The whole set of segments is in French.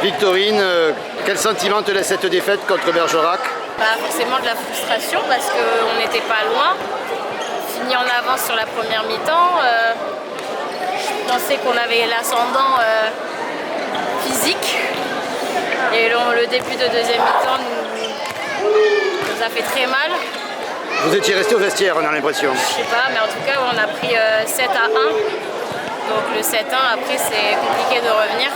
Victorine, quel sentiment te laisse cette défaite contre Bergerac? Forcément de la frustration parce qu'on n'était pas loin. Fini en avance sur la première mi-temps. Je pensais qu'on avait l'ascendant physique. Et le début de deuxième mi-temps nous a fait très mal. Vous étiez resté au vestiaire, on a l'impression. Je sais pas, mais en tout cas on a pris 7-1. Donc le 7-1 après c'est compliqué de revenir.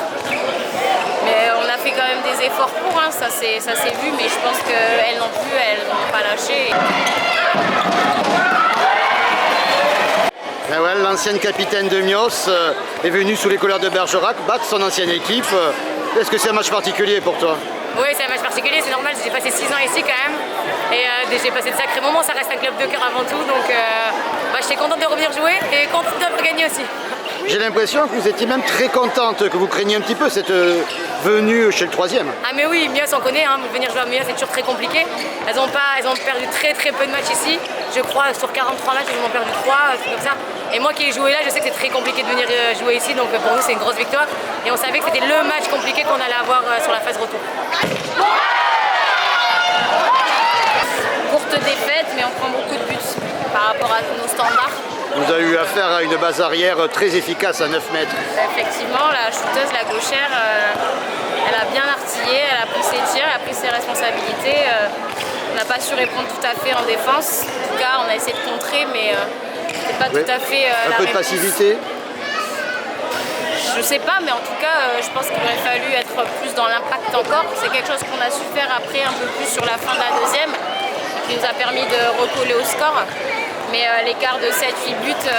Mais on a fait quand même des efforts pour, hein, ça s'est vu, mais je pense qu'elles non plus, elles n'ont pas lâché. Ben ouais, l'ancienne capitaine de Mios est venue sous les couleurs de Bergerac battre son ancienne équipe. Est-ce que c'est un match particulier pour toi? Oui, c'est un match particulier, c'est normal, j'ai passé 6 ans ici quand même. Et j'ai passé de sacrés moments, ça reste un club de cœur avant tout. Donc j'étais contente de revenir jouer et contente d'avoir gagné aussi. J'ai l'impression que vous étiez même très contente, que vous craigniez un petit peu cette venue chez le troisième. Ah mais oui, Mios on connaît, hein, venir jouer à Mios c'est toujours très compliqué. Elles ont perdu très peu de matchs ici. Je crois sur 43 matchs, elles en ont perdu 3, trucs comme ça. Et moi qui ai joué là, je sais que c'est très compliqué de venir jouer ici, donc pour nous c'est une grosse victoire. Et on savait que c'était le match compliqué qu'on allait avoir sur la phase retour. Courte défaite, mais on prend beaucoup de buts par rapport à nos standards. Vous avez eu affaire à une base arrière très efficace à 9 mètres. Effectivement, la shooteuse, la gauchère, elle a bien artillé, elle a pris ses tirs, elle a pris ses responsabilités. On n'a pas su répondre tout à fait en défense. En tout cas, on a essayé de contrer, mais c'est pas tout à fait un peu de passivité. Je sais pas, mais en tout cas, je pense qu'il aurait fallu être plus dans l'impact encore. C'est quelque chose qu'on a su faire après un peu plus sur la fin de la deuxième, qui nous a permis de recoller au score. Mais l'écart de 7-8 buts,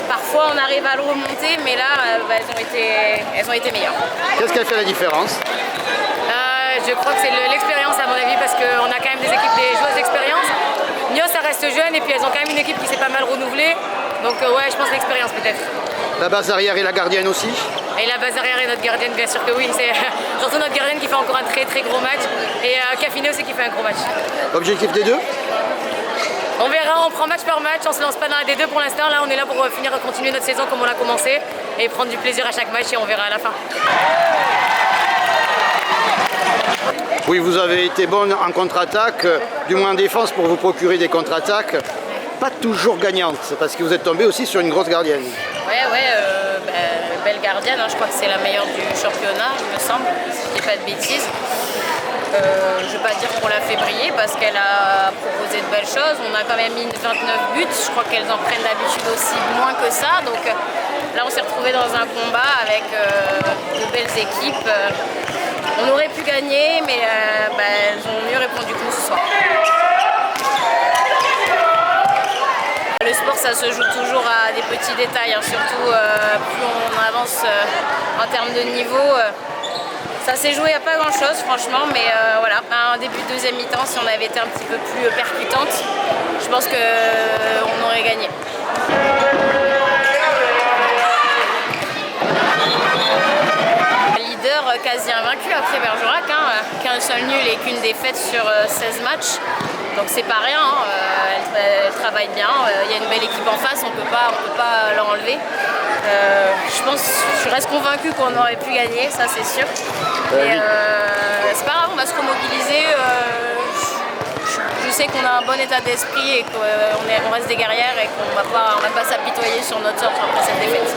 parfois on arrive à le remonter, mais là, elles ont été meilleures. Qu'est-ce qui a fait la différence? Je crois que c'est l'expérience à mon avis, parce qu'on a quand même des joueuses d'expérience. Mios, ça reste jeune, et puis elles ont quand même une équipe qui s'est pas mal renouvelée. Donc ouais, je pense l'expérience peut-être. La base arrière et la gardienne aussi? Et la base arrière et notre gardienne, bien sûr que oui. C'est surtout notre gardienne qui fait encore un très gros match. Et Caffiné aussi qui fait un gros match. Objectif des deux? On verra, on prend match par match, on se lance pas dans la D2 pour l'instant. Là, on est là pour continuer notre saison comme on l'a commencé et prendre du plaisir à chaque match et on verra à la fin. Oui, vous avez été bonne en contre-attaque, du moins en défense pour vous procurer des contre-attaques. Pas toujours gagnante, parce que vous êtes tombé aussi sur une grosse gardienne. Belle gardienne, hein, je crois que c'est la meilleure du championnat, il me semble, si je dis pas de bêtises. Je ne vais pas dire qu'on l'a fait briller parce qu'elle a proposé de belles choses. On a quand même mis 29 buts. Je crois qu'elles en prennent d'habitude aussi moins que ça. Donc là, on s'est retrouvés dans un combat avec de belles équipes. On aurait pu gagner, mais elles ont mieux répondu que nous ce soir. Le sport, ça se joue toujours à des petits détails, hein. Surtout plus on avance en termes de niveau. Ça s'est joué à pas grand chose franchement, mais voilà, un début de deuxième mi-temps, si on avait été un petit peu plus percutante, je pense qu'on aurait gagné. Leader quasi invaincu après Bergerac, hein, qu'un seul nul et qu'une défaite sur 16 matchs. Donc c'est pas rien, hein. Elle travaille bien, il y a une belle équipe en face, on peut pas leur enlever. Je reste convaincue qu'on aurait pu gagner, ça c'est sûr. Mais c'est pas grave, on va se remobiliser. Je sais qu'on a un bon état d'esprit et qu'on reste des guerrières et qu'on va pas s'apitoyer sur notre sort après cette défaite.